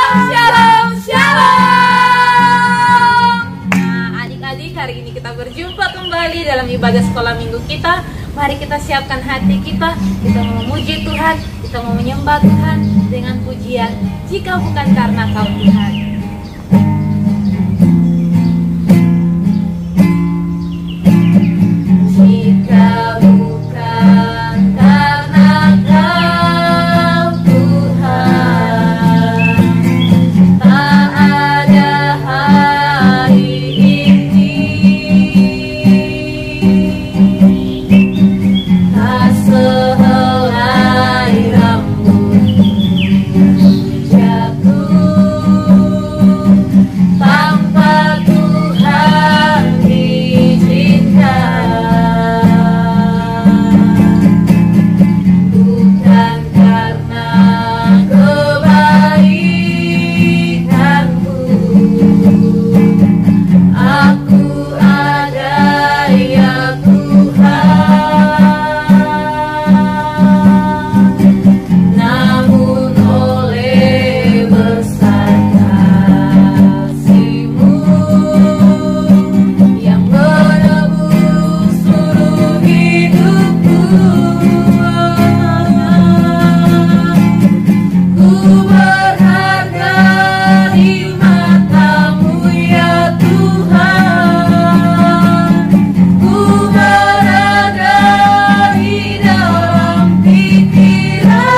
Shalom, shalom. Nah, adik-adik, hari ini kita berjumpa kembali dalam ibadah sekolah minggu kita. Mari kita siapkan hati kita mau memuji Tuhan, kita mau menyembah Tuhan dengan pujian, jika bukan karena Kau Tuhan. Jika bukan karena Kau Tuhan, tak ada hari ini. Tak sehelai rambut jatuh tanpa Tuhan izinkan. Bukan karena kebaikanku aku ada, ya Tuhan, namun oleh besar kasih-Mu yang menebus seluruh hidupku. Ku berharga di mata-Mu, ya Tuhan. Ku berada di dalam pikiran-Mu,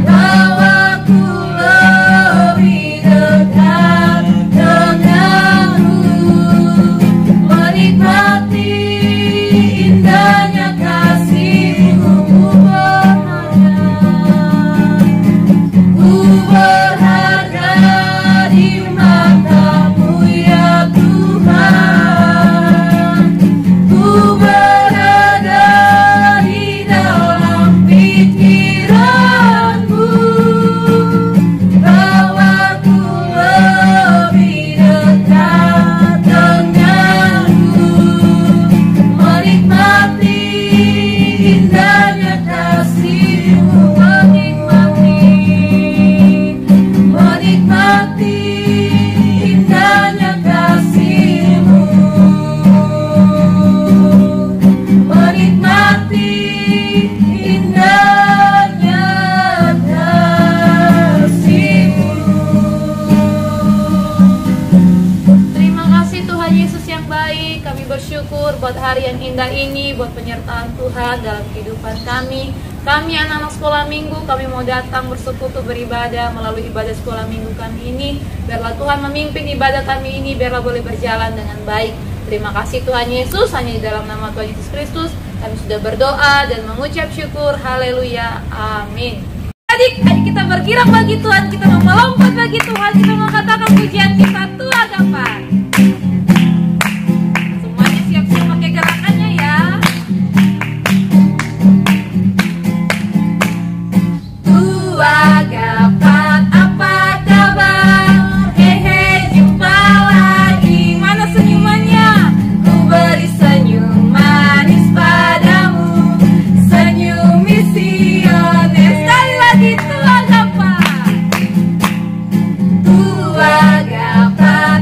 bahwa ku lebih dekat dengan-Mu, menikmati indahnya kasih-Mu. Ku berharga di mata-Mu, ya Tuhan. Ku berada di dalam pikiran-Mu, bahwa ku lebih dekat dengan-Mu, menikmati indahnya kasih-Mu, menikmati indahnya kasih-Mu, menikmati indahnya kasih-Mu. Terima kasih Tuhan Yesus yang baik. Kami bersyukur buat hari yang indah ini, buat penyertaan Tuhan dalam kehidupan kami. Kami anak-anak sekolah minggu, kami mau datang bersekutu beribadah melalui ibadah sekolah minggu kami ini. Biarlah Tuhan memimpin ibadah kami ini, biarlah boleh berjalan dengan baik. Terima kasih Tuhan Yesus, hanya di dalam nama Tuhan Yesus Kristus kami sudah berdoa dan mengucap syukur. Haleluya, amin. Adik-adik, kita berkirap bagi Tuhan, kita mau melompat bagi Tuhan, kita mau katakan pujian kita Tuhan Agapan. Semuanya siap-siap pakai gerakannya ya. Agapan, apa kabar? Hehe, jumpa lagi. Mana senyumannya? Ku beri senyum manis padamu, senyum misioner. Sekali lagi, Agapan. Agapan.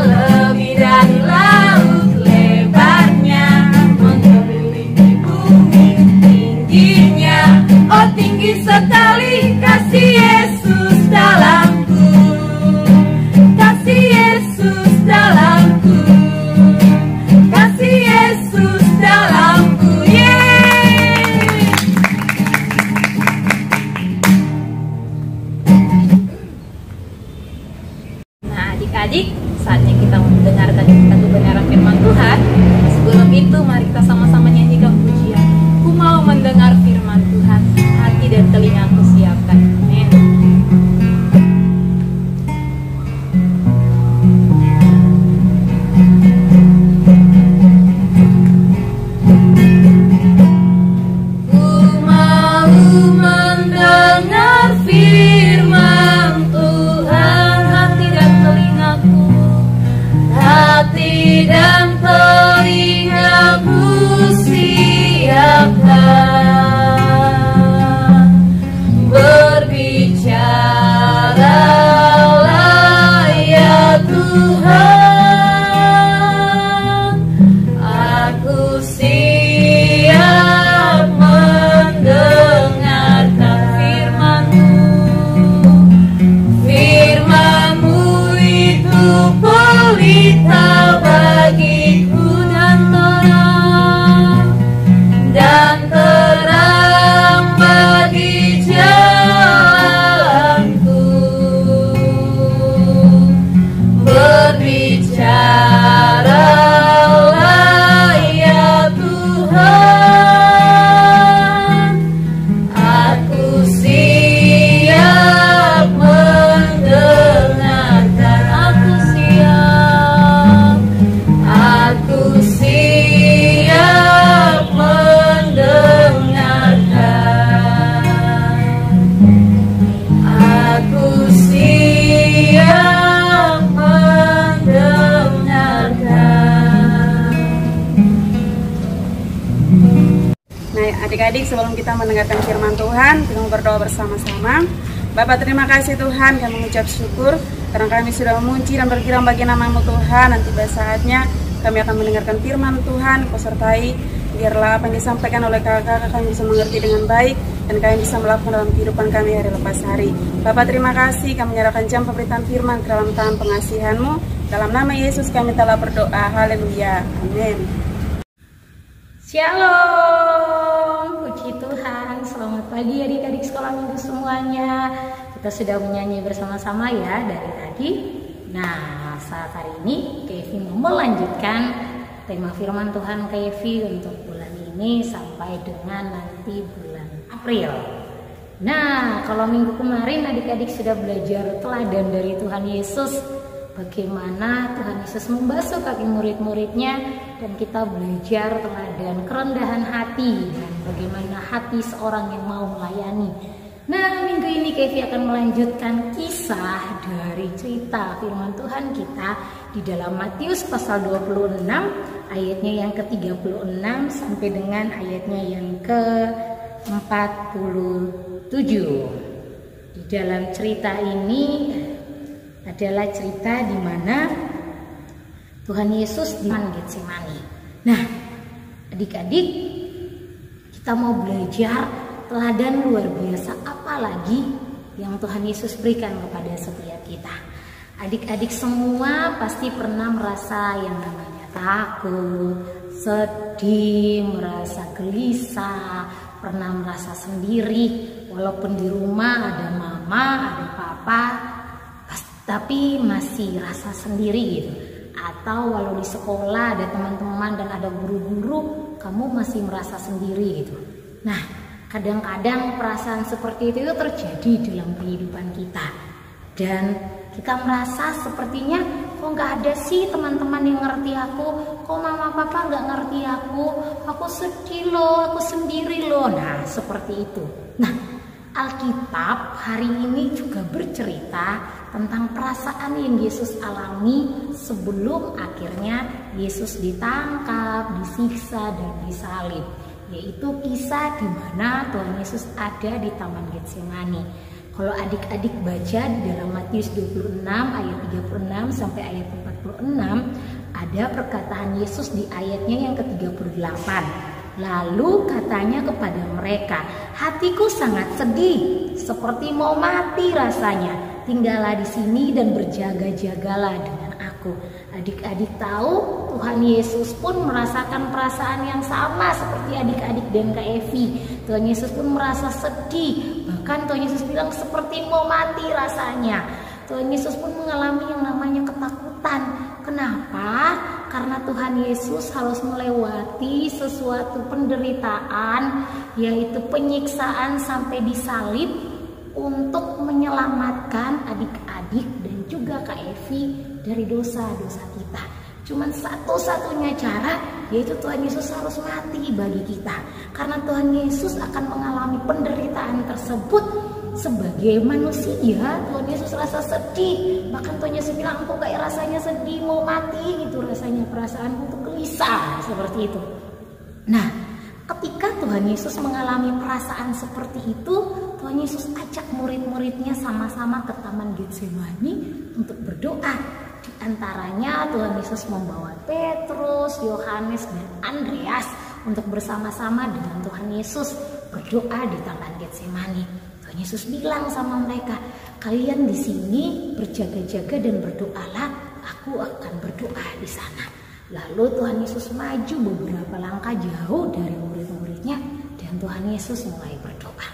lebih dari laut lebarnya, mengelilingi bumi tingginya. Oh tinggi sekali kasih Yesus dalamku, kasih Yesus dalamku, kasih Yesus dalamku. Nah adik-adik, saatnya kita mendengarkan kebenaran firman Tuhan. Sebelum itu mari kita sama-sama nyanyikan pujian. Ku mau mendengar firman Tuhan, hati dan telingaku siapkan. Amin. Ku mau mendengar firman Tuhan, hati dan telingaku, hati dan telingaku siapkan. Berbicaralah ya Tuhan, aku siap mendengarkan firman-Mu. Firman-Mu itu pelita bagiku dan terang bagi jalanku. Berbicaralah ya Tuhan, aku siap mendengarkan. Aku siap mendengarkan. Aku siap mendengarkan. Nah adik-adik, sebelum kita mendengarkan firman Tuhan, kita mau berdoa bersama-sama. Bapak, terima kasih Tuhan, kami mengucap syukur karena kami sudah memuji dan berkirang bagi nama-Mu Tuhan. Nanti pada saatnya kami akan mendengarkan firman Tuhan. Kau sertai, biarlah apa yang disampaikan oleh kakak-kakak kami bisa mengerti dengan baik dan kami bisa melakukan dalam kehidupan kami hari lepas hari. Bapak, terima kasih, kami menyerahkan jam pemberitaan firman ke dalam tangan pengasihan-Mu. Dalam nama Yesus kami telah berdoa, haleluya, amin. Shalom, puji Tuhan. Selamat pagi adik-adik sekolah minggu semuanya. Kita sudah menyanyi bersama-sama ya dari tadi. Nah, saat hari ini Kevi mau melanjutkan tema firman Tuhan Kevi untuk bulan ini sampai dengan nanti bulan April. Nah, kalau minggu kemarin adik-adik sudah belajar teladan dari Tuhan Yesus, bagaimana Tuhan Yesus membasuh kaki murid-muridnya, dan kita belajar teladan kerendahan hati dan bagaimana hati seorang yang mau melayani. Nah, minggu ini Kevi akan melanjutkan kisah dari cerita firman Tuhan kita di dalam Matius pasal 26 ayatnya yang ke-36 sampai dengan ayatnya yang ke-47. Di dalam cerita ini adalah cerita di mana Tuhan Yesus di Getsemani. Nah, adik-adik, kita mau belajar teladan luar biasa apa lagi yang Tuhan Yesus berikan kepada setiap kita. Adik-adik semua pasti pernah merasa yang namanya takut, sedih, merasa gelisah, pernah merasa sendiri walaupun di rumah ada mama, ada papa, tapi masih rasa sendiri gitu. Atau walau di sekolah ada teman-teman dan ada guru-guru, kamu masih merasa sendiri gitu. Nah, kadang-kadang perasaan seperti itu terjadi dalam kehidupan kita. Dan kita merasa sepertinya kok nggak ada sih teman-teman yang ngerti aku, kok mama papa nggak ngerti aku sedih loh, aku sendiri loh. Nah, seperti itu. Nah, Alkitab hari ini juga bercerita tentang perasaan yang Yesus alami sebelum akhirnya Yesus ditangkap, disiksa, dan disalib. Yaitu kisah di mana Tuhan Yesus ada di Taman Getsemani. Kalau adik-adik baca di dalam Matius 26 ayat 36 sampai ayat 46, ada perkataan Yesus di ayatnya yang ke-38. Lalu katanya kepada mereka, hatiku sangat sedih, seperti mau mati rasanya. Tinggallah di sini dan berjaga-jagalah dengan aku. Adik-adik tahu Tuhan Yesus pun merasakan perasaan yang sama seperti adik-adik dan Kak Evi. Tuhan Yesus pun merasa sedih. Bahkan Tuhan Yesus bilang seperti mau mati rasanya. Tuhan Yesus pun mengalami yang namanya ketakutan. Kenapa? Karena Tuhan Yesus harus melewati sesuatu penderitaan, yaitu penyiksaan sampai disalib untuk menyelamatkan adik-adik dan juga Kak Evi dari dosa-dosa kita. Cuman satu-satunya cara, yaitu Tuhan Yesus harus mati bagi kita. Karena Tuhan Yesus akan mengalami penderitaan tersebut sebagai manusia. Tuhan Yesus rasa sedih. Bahkan Tuhan Yesus bilang, aku kayak rasanya sedih, mau mati gitu rasanya, perasaanku tuh gelisah seperti itu. Nah, ketika Tuhan Yesus mengalami perasaan seperti itu, Tuhan Yesus ajak murid-muridnya sama-sama ke Taman Getsemani untuk berdoa. Di antaranya Tuhan Yesus membawa Petrus, Yohanes, dan Andreas untuk bersama-sama dengan Tuhan Yesus berdoa di Taman Getsemani. Tuhan Yesus bilang sama mereka, kalian di sini berjaga-jaga dan berdoalah, aku akan berdoa di sana. Lalu Tuhan Yesus maju beberapa langkah jauh dari murid-muridnya dan Tuhan Yesus mulai berdoa.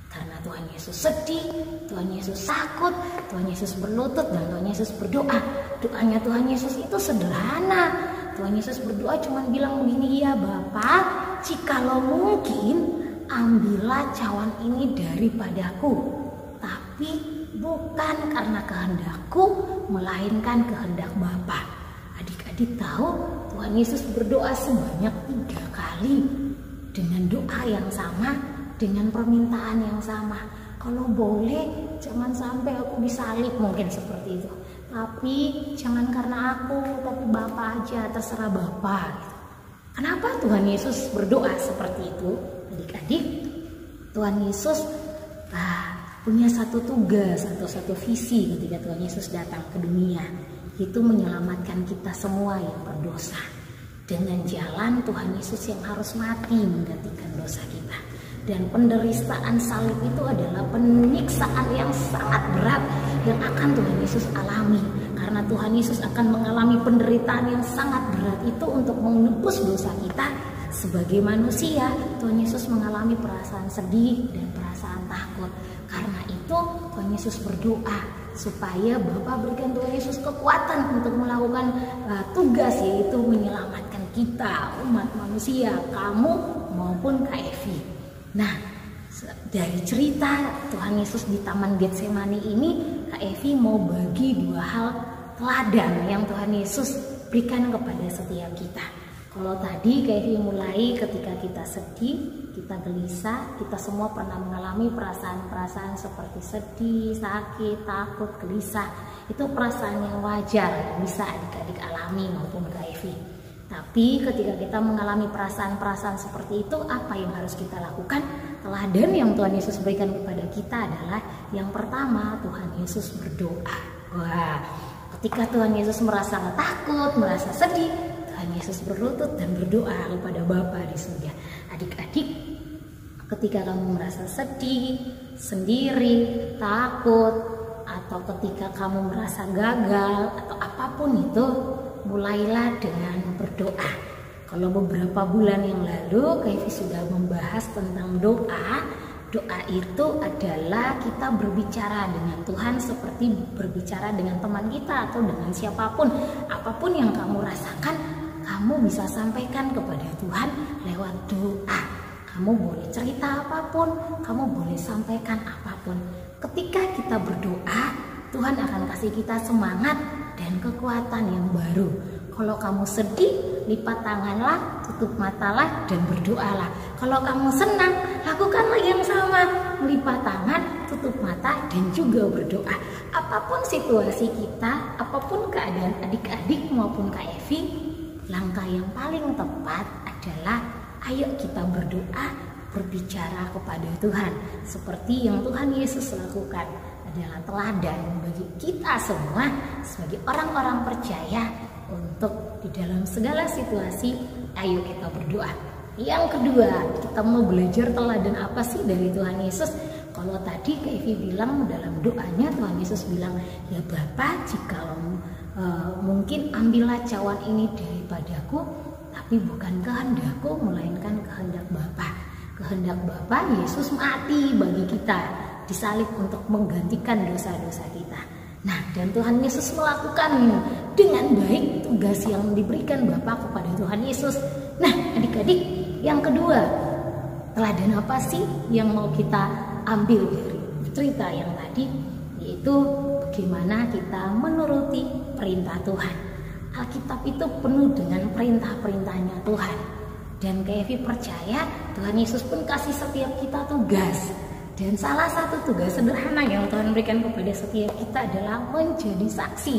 Karena Tuhan Yesus sedih, Tuhan Yesus takut, Tuhan Yesus berlutut dan Tuhan Yesus berdoa. Doanya Tuhan Yesus itu sederhana. Tuhan Yesus berdoa cuma bilang begini, ya Bapa, jikalau mungkin ambillah cawan ini daripadaku, tapi bukan karena kehendakku, melainkan kehendak Bapa. Adik-adik tahu Tuhan Yesus berdoa sebanyak 3 kali dengan doa yang sama, dengan permintaan yang sama. Kalau boleh jangan sampai aku disalib, mungkin seperti itu. Tapi jangan karena aku, tapi Bapa aja, terserah Bapa. Kenapa Tuhan Yesus berdoa seperti itu? Adik-adik, Tuhan Yesus punya satu tugas atau satu visi ketika Tuhan Yesus datang ke dunia, yaitu menyelamatkan kita semua yang berdosa. Dengan jalan Tuhan Yesus yang harus mati menggantikan dosa kita. Dan penderitaan salib itu adalah penyiksaan yang sangat berat yang akan Tuhan Yesus alami. Karena Tuhan Yesus akan mengalami penderitaan yang sangat berat itu untuk menebus dosa kita. Sebagai manusia, Tuhan Yesus mengalami perasaan sedih dan perasaan takut. Karena itu Tuhan Yesus berdoa supaya Bapa berikan Tuhan Yesus kekuatan untuk melakukan tugas, yaitu menyelamatkan kita, umat manusia, kamu maupun Kak Evi. Nah, dari cerita Tuhan Yesus di Taman Getsemani ini, Kak Evi mau bagi 2 hal teladan yang Tuhan Yesus berikan kepada setiap kita. Kalau tadi Kak Evi mulai ketika kita sedih, kita gelisah, kita semua pernah mengalami perasaan-perasaan seperti sedih, sakit, takut, gelisah. Itu perasaan yang wajar, bisa adik-adik alami maupun Kak Evi. Tapi ketika kita mengalami perasaan-perasaan seperti itu, apa yang harus kita lakukan? Teladan yang Tuhan Yesus berikan kepada kita adalah yang pertama, Tuhan Yesus berdoa. Wah, ketika Tuhan Yesus merasa takut, merasa sedih, Tuhan Yesus berlutut dan berdoa kepada Bapa di surga. Adik-adik, ketika kamu merasa sedih, sendiri, takut, atau ketika kamu merasa gagal atau apapun itu, mulailah dengan berdoa. Kalau beberapa bulan yang lalu Kak Evi sudah membahas tentang doa. Doa itu adalah kita berbicara dengan Tuhan seperti berbicara dengan teman kita atau dengan siapapun. Apapun yang kamu rasakan, kamu bisa sampaikan kepada Tuhan lewat doa. Kamu boleh cerita apapun, kamu boleh sampaikan apapun. Ketika kita berdoa, Tuhan akan kasih kita semangat dan kekuatan yang baru. Kalau kamu sedih, lipat tanganlah, tutup matalah, dan berdoalah. Kalau kamu senang, lakukanlah yang sama, melipat tangan, tutup mata, dan juga berdoa. Apapun situasi kita, apapun keadaan adik-adik maupun Kak Evi, langkah yang paling tepat adalah ayo kita berdoa, berbicara kepada Tuhan seperti yang Tuhan Yesus lakukan adalah teladan bagi kita semua sebagai orang-orang percaya untuk di dalam segala situasi ayo kita berdoa. Yang kedua, kita mau belajar teladan apa sih dari Tuhan Yesus? Kalau tadi Kak Evi bilang dalam doanya Tuhan Yesus bilang, ya Bapa, jikalau mungkin ambillah cawan ini daripadaku, tapi bukan kehendakku melainkan kehendak Bapa. Kehendak Bapa, Yesus mati bagi kita, disalib untuk menggantikan dosa-dosa kita. Nah, dan Tuhan Yesus melakukan dengan baik tugas yang diberikan Bapa kepada Tuhan Yesus. Nah, adik-adik, yang kedua, teladan apa sih yang mau kita ambil dari cerita yang tadi? Yaitu bagaimana kita menuruti perintah Tuhan. Alkitab itu penuh dengan perintah-perintahnya Tuhan. Dan Kak Evi percaya Tuhan Yesus pun kasih setiap kita tugas. Dan salah satu tugas sederhana yang Tuhan berikan kepada setiap kita adalah menjadi saksi.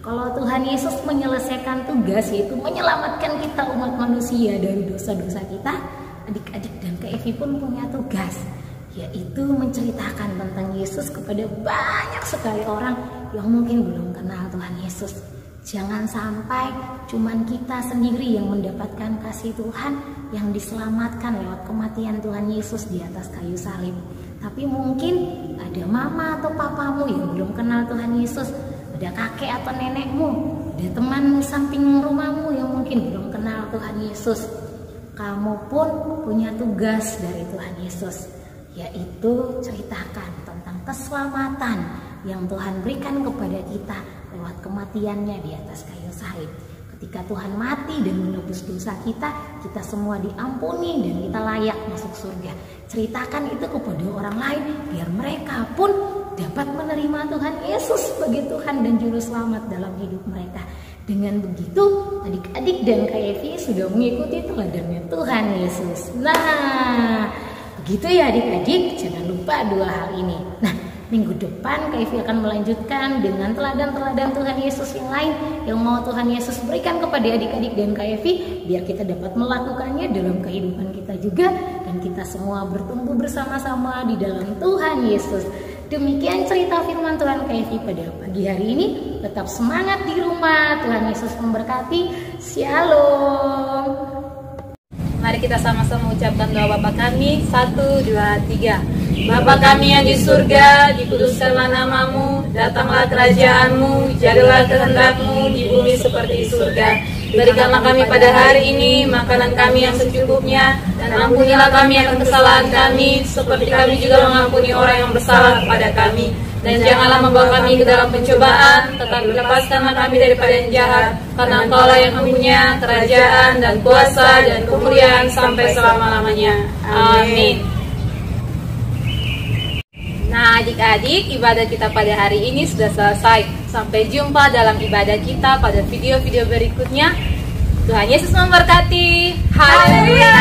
Kalau Tuhan Yesus menyelesaikan tugas, yaitu menyelamatkan kita umat manusia dari dosa-dosa kita, adik-adik dan Kak Evi pun punya tugas, yaitu menceritakan tentang Yesus kepada banyak sekali orang yang mungkin belum kenal Tuhan Yesus. Jangan sampai cuman kita sendiri yang mendapatkan kasih Tuhan, yang diselamatkan lewat kematian Tuhan Yesus di atas kayu salib. Tapi mungkin ada mama atau papamu yang belum kenal Tuhan Yesus, ada kakek atau nenekmu, ada teman samping rumahmu yang mungkin belum kenal Tuhan Yesus. Kamu pun punya tugas dari Tuhan Yesus, yaitu ceritakan tentang keselamatan yang Tuhan berikan kepada kita lewat kematiannya di atas kayu salib. Ketika Tuhan mati dan menebus dosa kita, kita semua diampuni dan kita layak masuk surga. Ceritakan itu kepada orang lain biar mereka pun dapat menerima Tuhan Yesus sebagai Tuhan dan Juru Selamat dalam hidup mereka. Dengan begitu, adik-adik dan Kak Evi sudah mengikuti teladannya Tuhan Yesus. Nah, begitu ya adik-adik, jangan lupa dua hal ini. Nah, minggu depan Kak Evi akan melanjutkan dengan teladan-teladan Tuhan Yesus yang lain yang mau Tuhan Yesus berikan kepada adik-adik dan Kak Evi, biar kita dapat melakukannya dalam kehidupan kita juga dan kita semua bertumbuh bersama-sama di dalam Tuhan Yesus. Demikian cerita firman Tuhan Kak Evi pada pagi hari ini. Tetap semangat di rumah. Tuhan Yesus memberkati. Shalom. Mari kita sama-sama ucapkan doa Bapa kami. 1, 2, 3. Bapa kami yang di surga, dikuduskanlah namamu, datanglah kerajaanmu, jadilah kehendak-Mu di bumi seperti di surga. Berikanlah kami pada hari ini makanan kami yang secukupnya, dan ampunilah kami akan kesalahan kami, seperti kami juga mengampuni orang yang bersalah kepada kami. Dan janganlah membawa kami ke dalam pencobaan, tetapi lepaskanlah kami daripada yang jahat, karena Engkau-lah yang mempunyai kerajaan dan kuasa dan kemuliaan sampai selama-lamanya. Amin. Nah adik-adik, ibadah kita pada hari ini sudah selesai. Sampai jumpa dalam ibadah kita pada video-video berikutnya. Tuhan Yesus memberkati. Haleluya.